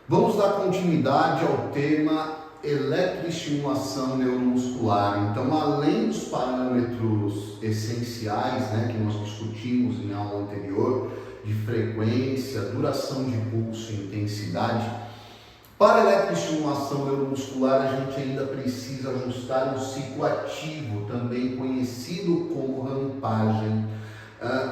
Vamos dar continuidade ao tema eletroestimulação neuromuscular. Então, além dos parâmetros essenciais, que nós discutimos em aula anterior, de frequência, duração de pulso e intensidade, para a eletroestimulação neuromuscular a gente ainda precisa ajustar o ciclo ativo, também conhecido como rampagem.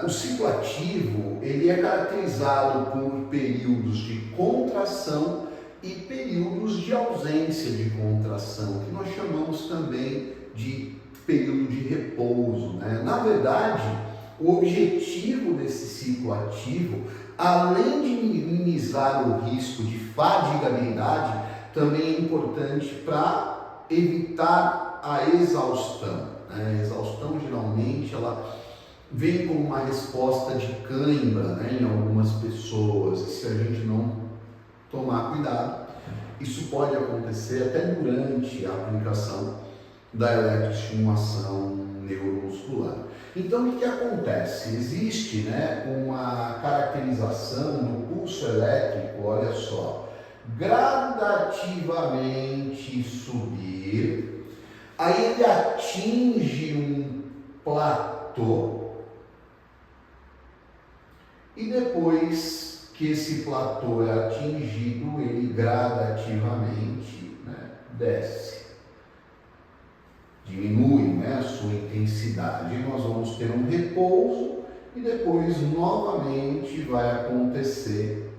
O ciclo ativo ele é caracterizado por períodos de contração e períodos de ausência de contração, que nós chamamos também de período de repouso. Na verdade, o objetivo desse ciclo ativo, além de minimizar o risco de fadigabilidade, também é importante para evitar a exaustão. A exaustão geralmente ela vem como uma resposta de cãibra em algumas pessoas, e se a gente não tomar cuidado, isso pode acontecer até durante a aplicação da eletroestimulação neuromuscular. Então, o que acontece? Existe uma caracterização do pulso elétrico, olha só, gradativamente subir, aí ele atinge um platô, e depois que esse platô é atingido, ele gradativamente desce, diminui a sua intensidade. E nós vamos ter um repouso e depois novamente vai acontecer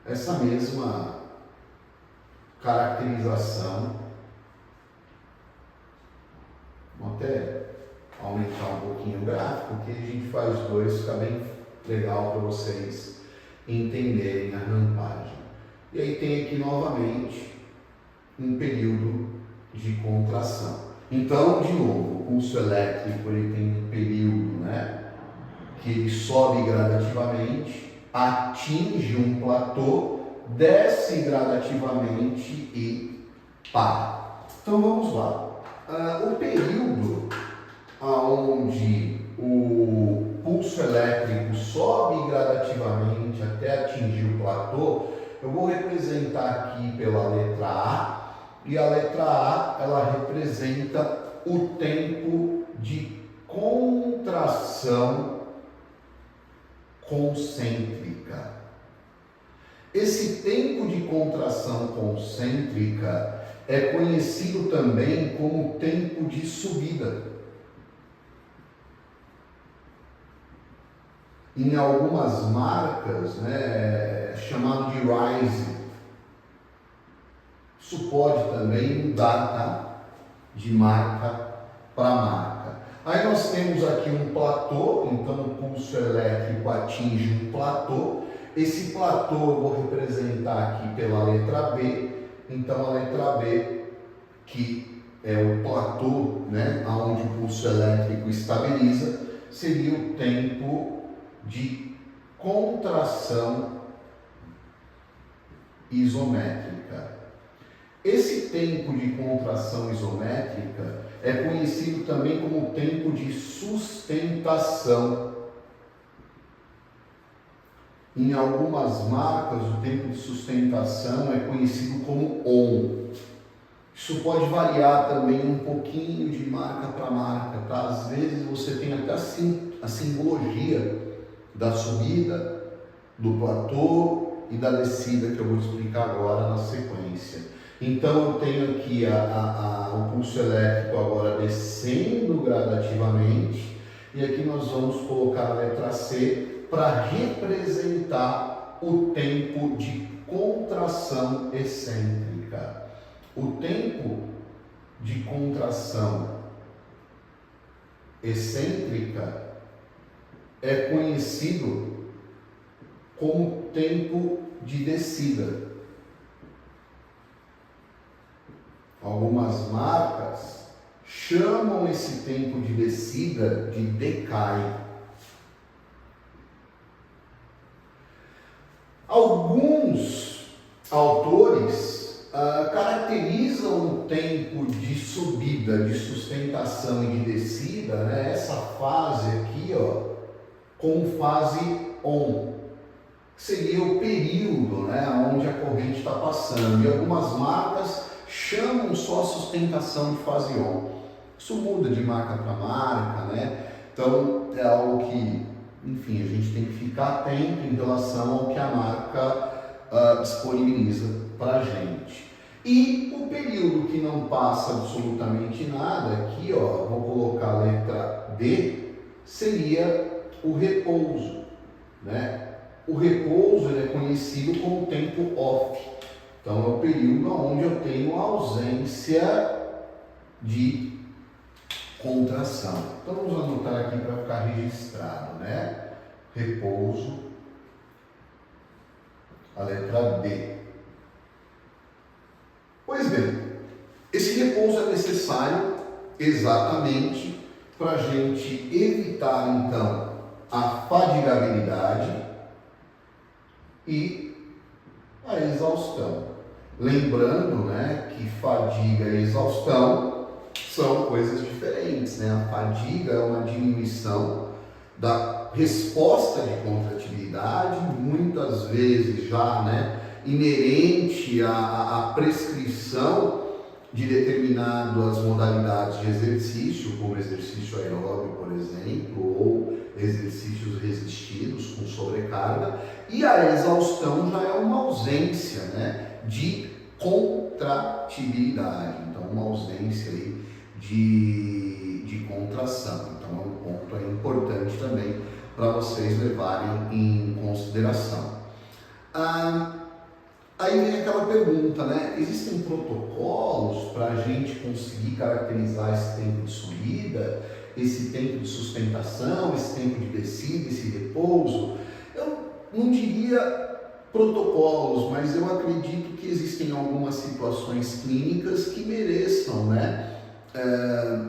essa mesma caracterização. Vou até aumentar um pouquinho o gráfico, que a gente faz dois, fica bem legal para vocês entenderem a rampagem. E aí tem aqui novamente um período de contração. Então, de novo, o pulso elétrico ele tem um período que ele sobe gradativamente, atinge um platô, desce gradativamente e para. Então vamos lá. O período onde o pulso elétrico sobe gradativamente até atingir o platô, eu vou representar aqui pela letra A, e a letra A ela representa o tempo de contração concêntrica. Esse tempo de contração concêntrica é conhecido também como tempo de subida. Em algumas marcas, é chamado de rise. Isso pode também mudar, de marca para marca. Aí nós temos aqui um platô, então o pulso elétrico atinge um platô. Esse platô eu vou representar aqui pela letra B. Então a letra B, que é o platô, onde o pulso elétrico estabiliza, seria o tempo de contração isométrica. Esse tempo de contração isométrica é conhecido também como tempo de sustentação. Em algumas marcas, o tempo de sustentação é conhecido como ON. Isso pode variar também um pouquinho de marca para marca, tá? Às vezes você tem até a simbologia da subida, do platô e da descida, que eu vou explicar agora na sequência. Então eu tenho aqui o pulso elétrico agora descendo gradativamente, e aqui nós vamos colocar a letra C para representar o tempo de contração excêntrica. O tempo de contração excêntrica é conhecido como tempo de descida. Algumas marcas chamam esse tempo de descida de decay. Alguns autores caracterizam o tempo de subida, de sustentação e de descida, essa fase aqui, como fase ON. seria o período, né, onde a corrente está passando. E algumas marcas chamam só a sustentação de fase on. Isso muda de marca para marca, né? Então é algo que, enfim, a gente tem que ficar atento em relação ao que a marca disponibiliza para a gente. E o período que não passa absolutamente nada, aqui ó, vou colocar a letra D, seria o repouso, né? O repouso ele é conhecido como tempo off. Então é o período onde eu tenho ausência de contração. Então vamos anotar aqui para ficar registrado, né? Repouso, a letra D. Pois bem, esse repouso é necessário exatamente para a gente evitar então a fadigabilidade e a exaustão. Lembrando, né, que fadiga e exaustão são coisas diferentes, né? A fadiga é uma diminuição da resposta de contratividade, muitas vezes já, né, inerente à prescrição de determinadas modalidades de exercício, como exercício aeróbio, por exemplo, ou exercícios resistidos com sobrecarga, e a exaustão já é uma ausência, né, de contratibilidade, então uma ausência aí de contração. Então é um ponto aí importante também para vocês levarem em consideração. Aí vem aquela pergunta, né? Existem protocolos para a gente conseguir caracterizar esse tempo de subida, esse tempo de sustentação, esse tempo de descida, esse repouso? Eu não diria protocolos, mas eu acredito que existem algumas situações clínicas que mereçam, né?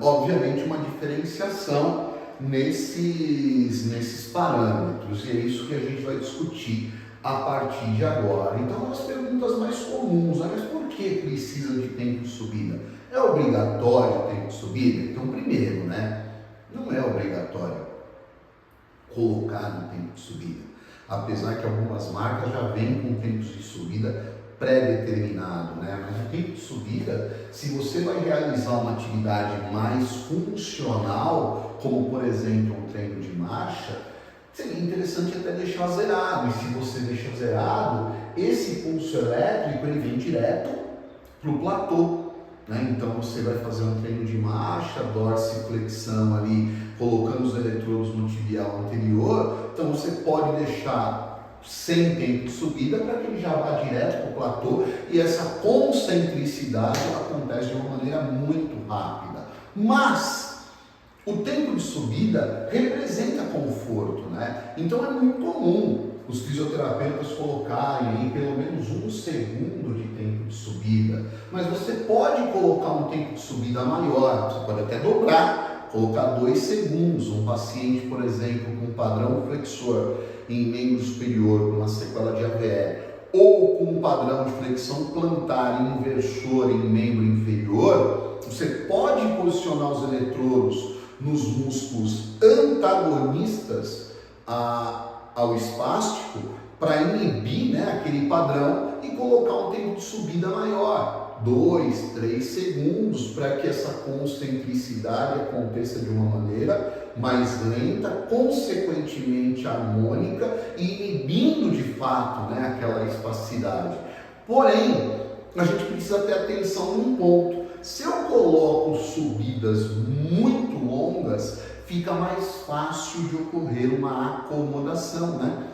Obviamente uma diferenciação nesses parâmetros, e é isso que a gente vai discutir a partir de agora. Então, as perguntas mais comuns, né? Mas por que precisa de tempo de subida? É obrigatório o tempo de subida? Então, primeiro, né? Não é obrigatório colocar no tempo de subida, apesar que algumas marcas já vêm com tempos de subida pré-determinado, né? Mas o tempo de subida, se você vai realizar uma atividade mais funcional, como por exemplo um treino de marcha, seria interessante até deixar zerado. E se você deixa zerado, esse pulso elétrico ele vem direto para o platô, né? Então você vai fazer um treino de marcha, dorsiflexão ali, colocando os eletrodos no tibial anterior. Então você pode deixar sem tempo de subida para que ele já vá direto para o platô, e essa concentricidade acontece de uma maneira muito rápida. Mas o tempo de subida representa conforto, né? Então é muito comum os fisioterapeutas colocarem aí pelo menos 1 segundo de tempo de subida, mas você pode colocar um tempo de subida maior, você pode até dobrar, colocar 2 segundos. Um paciente, por exemplo, com padrão flexor em membro superior, com uma sequela de AVE, ou com um padrão de flexão plantar e inversor em membro inferior, você pode posicionar os eletrodos nos músculos antagonistas ao espástico para inibir, né, aquele padrão e colocar um tempo de subida maior, 2, 3 segundos, para que essa concentricidade aconteça de uma maneira mais lenta, consequentemente harmônica e inibindo de fato, né, aquela espacidade. Porém, a gente precisa ter atenção num ponto. Se eu coloco subidas muito longas, fica mais fácil de ocorrer uma acomodação, né,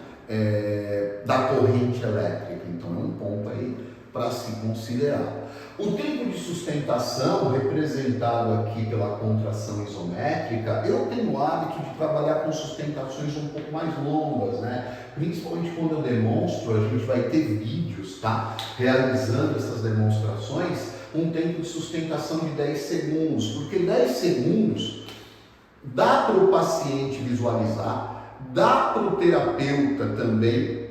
da corrente elétrica. Então é um ponto aí para se considerar. O tempo de sustentação, representado aqui pela contração isométrica, eu tenho o hábito de trabalhar com sustentações um pouco mais longas, né? Principalmente quando eu demonstro, a gente vai ter vídeos, tá? Realizando essas demonstrações, um tempo de sustentação de 10 segundos, porque 10 segundos dá para o paciente visualizar, dá para o terapeuta também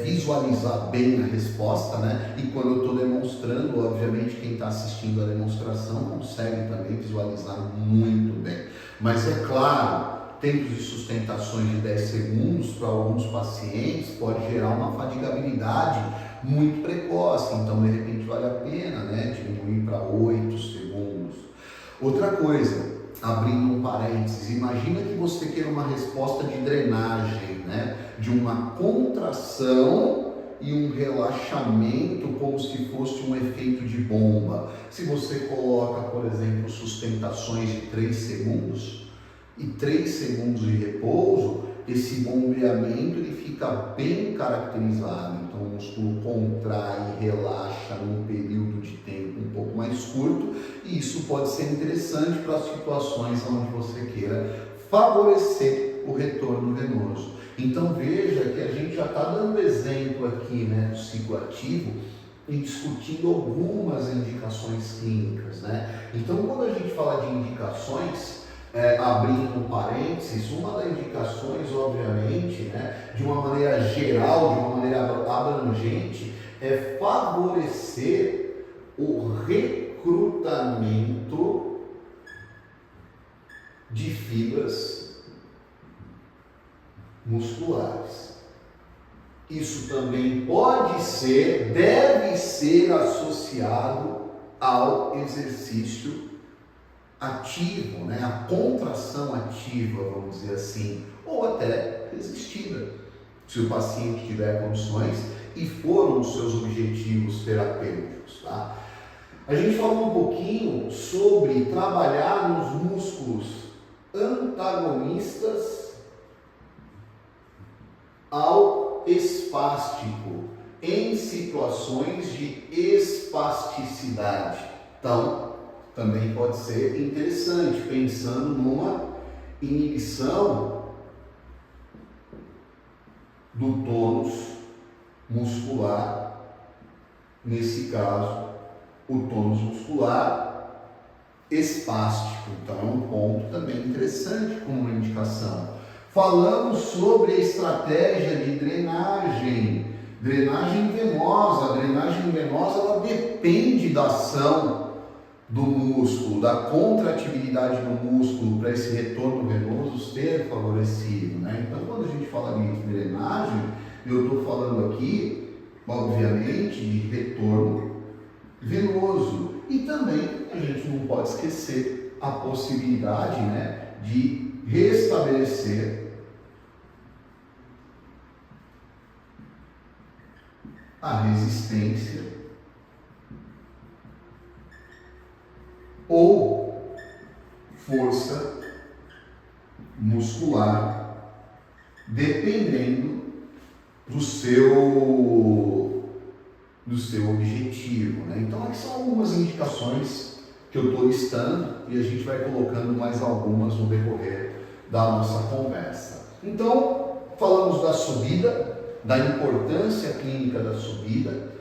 visualizar bem a resposta, né? E quando eu estou demonstrando, obviamente quem está assistindo a demonstração consegue também visualizar muito bem. Mas é claro tempos de sustentações de 10 segundos para alguns pacientes pode gerar uma fatigabilidade muito precoce, então de repente vale a pena, né, diminuir para 8 segundos. Outra coisa, abrindo um parênteses, imagina que você quer uma resposta de drenagem, né, de uma contração e um relaxamento como se fosse um efeito de bomba. Se você coloca, por exemplo, sustentações de 3 segundos e 3 segundos de repouso, esse bombeamento ele fica bem caracterizado. Então o músculo contrai e relaxa num período de tempo um pouco mais curto, e isso pode ser interessante para situações onde você queira favorecer o retorno venoso. Então veja que a gente já está dando exemplo aqui, né, do ciclo ativo e discutindo algumas indicações clínicas, né? Então quando a gente fala de indicações, abrindo um parênteses, uma das indicações, obviamente, né, de uma maneira geral, de uma maneira abrangente, é favorecer o recrutamento de fibras musculares. Isso também pode ser, deve ser associado ao exercício ativo, né? A contração ativa, vamos dizer assim, ou até resistida, se o paciente tiver condições e foram os seus objetivos terapêuticos, tá? A gente falou um pouquinho sobre trabalhar nos músculos antagonistas ao espástico em situações de espasticidade. Então, também pode ser interessante, pensando numa inibição do tônus muscular, nesse caso, o tônus muscular espástico. Então, é um ponto também interessante como uma indicação. Falamos sobre a estratégia de drenagem venosa. A drenagem venosa ela depende da ação do músculo, da contratibilidade do músculo para esse retorno venoso ser favorecido, né? Então, quando a gente fala de drenagem, eu estou falando aqui, obviamente, de retorno venoso. E também a gente não pode esquecer a possibilidade, né, de restabelecer a resistência ou força muscular, dependendo do seu objetivo, né? Então, aqui são algumas indicações que eu estou listando e a gente vai colocando mais algumas no decorrer da nossa conversa. Então, falamos da subida, da importância clínica da subida.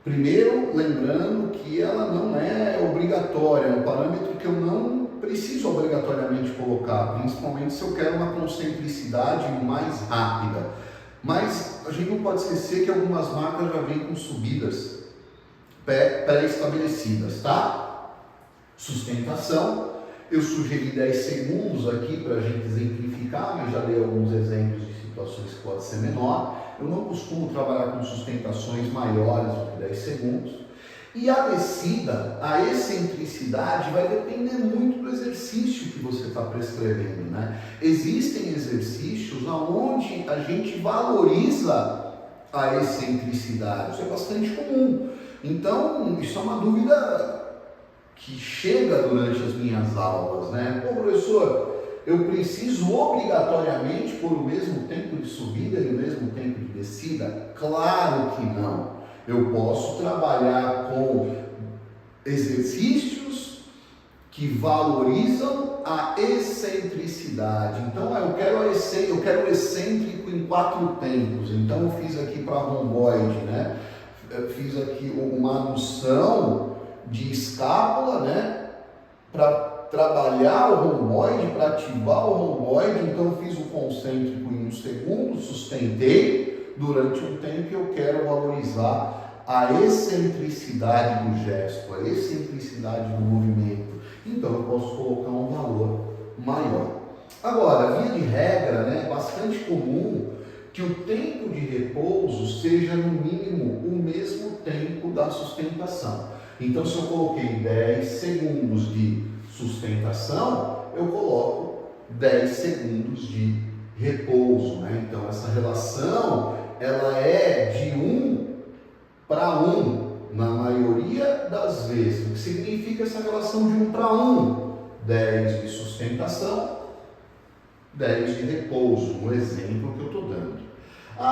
Primeiro, lembrando que ela não é obrigatória, é um parâmetro que eu não preciso obrigatoriamente colocar, principalmente se eu quero uma concentricidade mais rápida. Mas a gente não pode esquecer que algumas marcas já vêm com subidas pré-estabelecidas, tá? Sustentação, eu sugeri 10 segundos aqui para a gente exemplificar, mas já dei alguns exemplos de situações que pode ser menor. Eu não costumo trabalhar com sustentações maiores do que 10 segundos. E a descida, a excentricidade vai depender muito do exercício que você está prescrevendo, né? Existem exercícios onde a gente valoriza a excentricidade, isso é bastante comum. Então, isso é uma dúvida que chega durante as minhas aulas, né? Pô, professor, eu preciso obrigatoriamente pôr o mesmo tempo de subida e o mesmo tempo de descida? Claro que não. Eu posso trabalhar com exercícios que valorizam a excentricidade. Então, eu quero excêntrico em 4 tempos. Então, eu fiz aqui para romboide, né? Eu fiz aqui uma adução de escápula, né? Para trabalhar o romboide, para ativar o romboide. Então, eu fiz o concêntrico em 1 segundo, sustentei durante um tempo que eu quero valorizar a excentricidade do gesto, a excentricidade do movimento. Então eu posso colocar um valor maior. Agora, via de regra, né, é bastante comum que o tempo de repouso seja no mínimo o mesmo tempo da sustentação. Então, se eu coloquei 10 segundos de sustentação, eu coloco 10 segundos de repouso, né? Então, essa relação, ela é de 1 para 1, na maioria das vezes. O que significa essa relação de 1 para 1? 10 de sustentação, 10 de repouso, no exemplo que eu estou dando.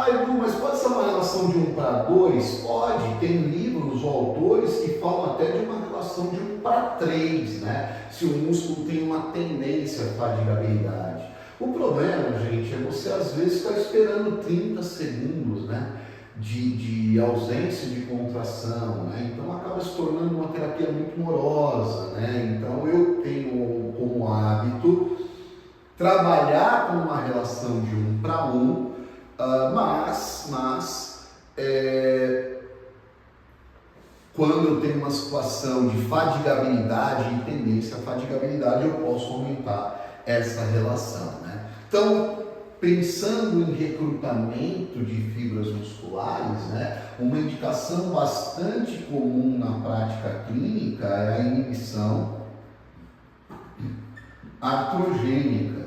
Edu, mas pode ser uma relação de 1 para 2? Pode, tem livros ou autores que falam até de uma relação de 1 para 3, né? Se o músculo tem uma tendência à fatigabilidade. O problema, gente, é você às vezes ficar esperando 30 segundos, né? De ausência de contração, né? Então acaba se tornando uma terapia muito morosa, né? Então eu tenho como hábito trabalhar com uma relação de 1 para 1, quando eu tenho uma situação de fatigabilidade e tendência à fatigabilidade, eu posso aumentar essa relação, né? Então, pensando em recrutamento de fibras musculares, né, uma indicação bastante comum na prática clínica é a inibição artrogênica,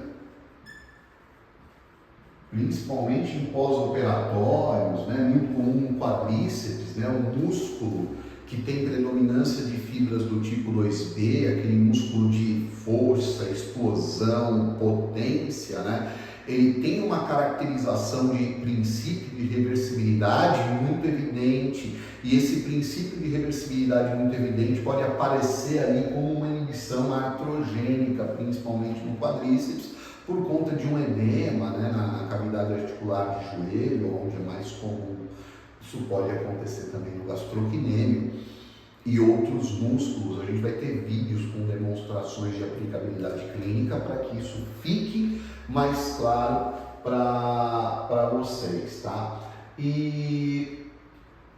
principalmente em pós-operatórios, né, muito comum no quadríceps, né, o músculo que tem predominância de fibras do tipo 2B, aquele músculo de força, explosão, potência, né? Ele tem uma caracterização de princípio de reversibilidade muito evidente, e esse princípio de reversibilidade muito evidente pode aparecer ali como uma inibição artrogênica, principalmente no quadríceps, por conta de um edema, né, na cavidade articular de joelho, onde é mais comum. Isso pode acontecer também no gastrocnêmio e outros músculos. A gente vai ter vídeos com demonstrações de aplicabilidade clínica para que isso fique mais claro para vocês, tá? E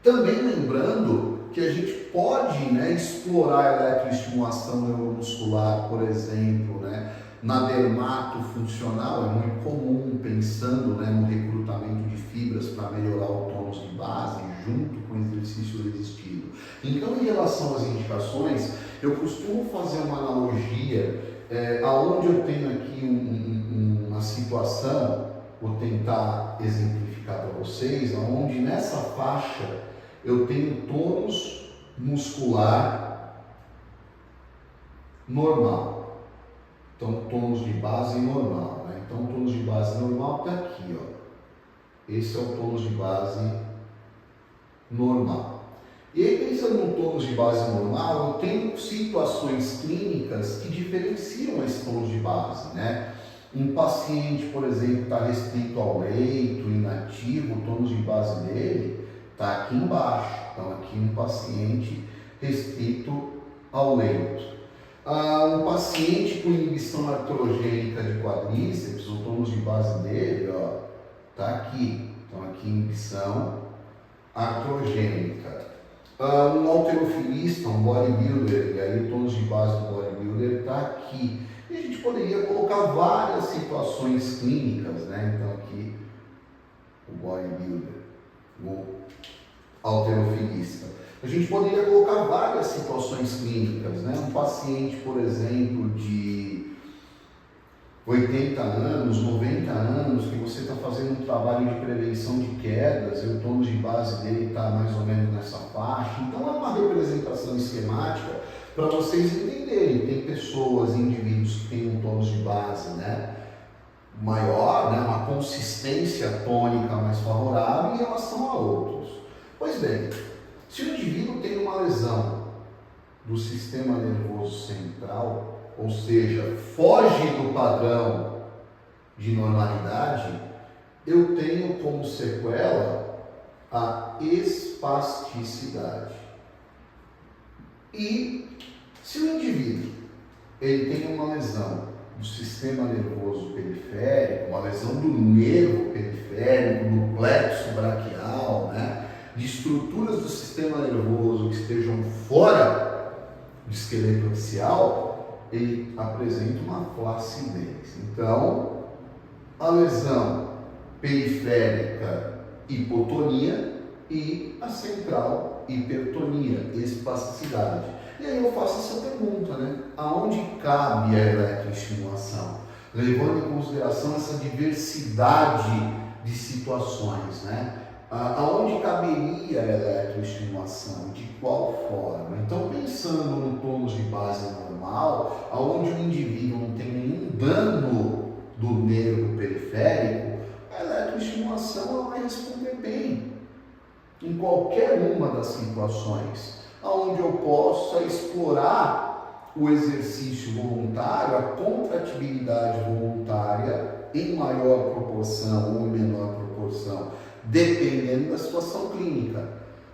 também lembrando que a gente pode, né, explorar a eletroestimulação neuromuscular, por exemplo, né? Na dermatofuncional é muito comum, pensando, né, no recrutamento de fibras para melhorar o tônus de base junto com o exercício resistido. Então, em relação às indicações, eu costumo fazer uma analogia, aonde eu tenho aqui uma situação, vou tentar exemplificar para vocês, aonde nessa faixa eu tenho tônus muscular normal. Então, tônus de base normal, né? Então, o tônus de base normal está aqui, ó. Esse é o tônus de base normal. E aí, pensando no tônus de base normal, eu tenho situações clínicas que diferenciam esse tônus de base, né? Um paciente, por exemplo, está restrito ao leito, inativo, o tônus de base dele está aqui embaixo. Então, aqui um paciente restrito ao leito. Um paciente com inibição artrogênica de quadríceps, o tônus de base dele, ó, tá aqui. Então, aqui inibição artrogênica. Um halterofilista, um bodybuilder, e aí o tônus de base do bodybuilder está aqui. E a gente poderia colocar várias situações clínicas, né? Então, aqui o bodybuilder, o halterofilista. A gente poderia colocar várias situações clínicas, né? Um paciente, por exemplo, de 80 anos, 90 anos, que você está fazendo um trabalho de prevenção de quedas e o tônus de base dele está mais ou menos nessa faixa. Então, é uma representação esquemática para vocês entenderem. Tem pessoas, indivíduos que têm um tônus de base, né, maior, né, uma consistência tônica mais favorável em relação a outros. Pois bem, se o indivíduo tem uma lesão do sistema nervoso central, ou seja, foge do padrão de normalidade, eu tenho como sequela a espasticidade. E se o indivíduo ele tem uma lesão do sistema nervoso periférico, uma lesão do nervo periférico, do plexo braquial, né, de estruturas do sistema nervoso que estejam fora do esqueleto axial, ele apresenta uma flacidez. Então, a lesão periférica, hipotonia, e a central, hipertonia, espasticidade. E aí eu faço essa pergunta, né? Aonde cabe a eletroestimulação? Levando em consideração essa diversidade de situações, né? Aonde caberia a eletroestimulação? De qual forma? Então, pensando no tônus de base normal, aonde o indivíduo não tem nenhum dano do nervo periférico, a eletroestimulação ela vai responder bem em qualquer uma das situações, onde eu possa explorar o exercício voluntário, a contratibilidade voluntária em maior proporção ou em menor proporção, dependendo da situação clínica.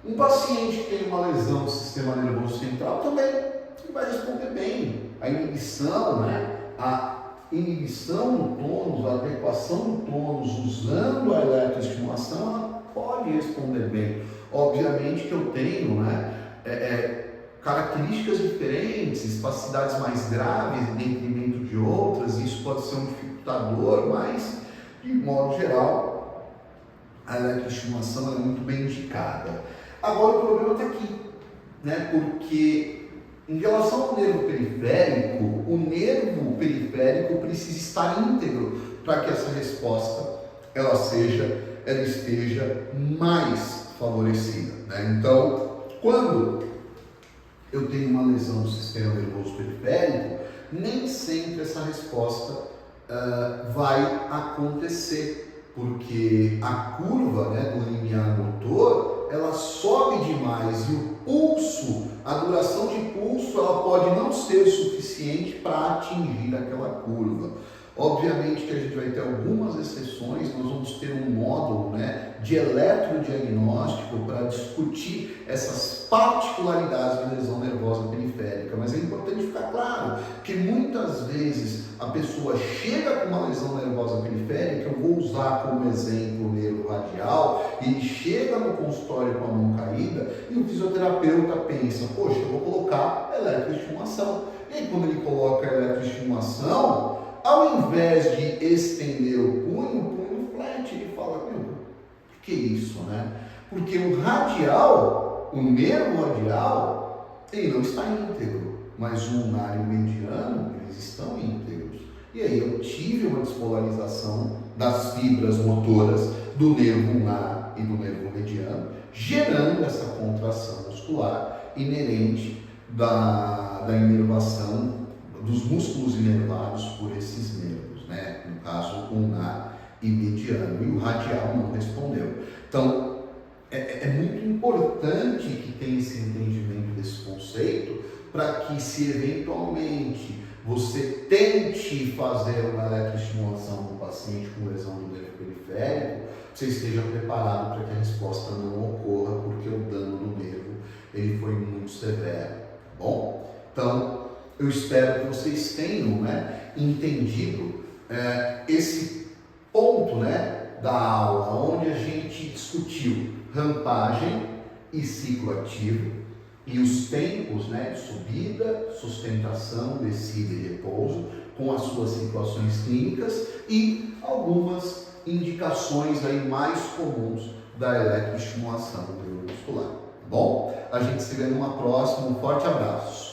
Um paciente que tem uma lesão do sistema nervoso central também vai responder bem. A inibição, né? A inibição no tônus, a adequação do tônus usando a eletroestimulação, ela pode responder bem. Obviamente que eu tenho, né, características diferentes, espasticidades mais graves em detrimento de outras, isso pode ser um dificultador, mas, de modo geral, a eletroestimulação é muito bem indicada. Agora o problema está aqui, né, porque em relação ao nervo periférico, o nervo periférico precisa estar íntegro para que essa resposta ela esteja mais favorecida, né? Então, quando eu tenho uma lesão do sistema nervoso periférico, nem sempre essa resposta vai acontecer, porque a curva, né, do limiar motor, ela sobe demais e o pulso, a duração de pulso, ela pode não ser suficiente para atingir aquela curva. Obviamente que a gente vai ter algumas exceções, nós vamos ter um módulo, né, de eletrodiagnóstico para discutir essas particularidades da lesão nervosa periférica, mas é importante ficar claro que muitas vezes a pessoa chega com uma lesão nervosa periférica, eu vou usar como exemplo o nervo radial, e ele chega no consultório com a mão caída e o fisioterapeuta pensa, poxa, eu vou colocar eletroestimulação. E aí quando ele coloca a eletroestimulação, ao invés de estender o punho flat, ele fala, meu, que é isso, né? Porque o radial, o nervo radial, ele não está íntegro, mas o ulnar e o mediano, eles estão íntegros. E aí eu tive uma despolarização das fibras motoras do nervo ulnar e do nervo mediano, gerando essa contração muscular inerente da inervação dos músculos inervados por esses nervos, né? No caso, ulnar e mediano, e o radial não respondeu. Então, é muito importante que tenha esse entendimento desse conceito para que, se eventualmente você tente fazer uma eletroestimulação no paciente com lesão do nervo periférico, você esteja preparado para que a resposta não ocorra, porque o dano no nervo ele foi muito severo, tá bom? Então, eu espero que vocês tenham, né, entendido esse ponto, né, da aula, onde a gente discutiu rampagem e ciclo ativo e os tempos, né, de subida, sustentação, descida e repouso, com as suas situações clínicas e algumas indicações aí mais comuns da eletroestimulação neuromuscular. Tá bom? A gente se vê numa próxima. Um forte abraço.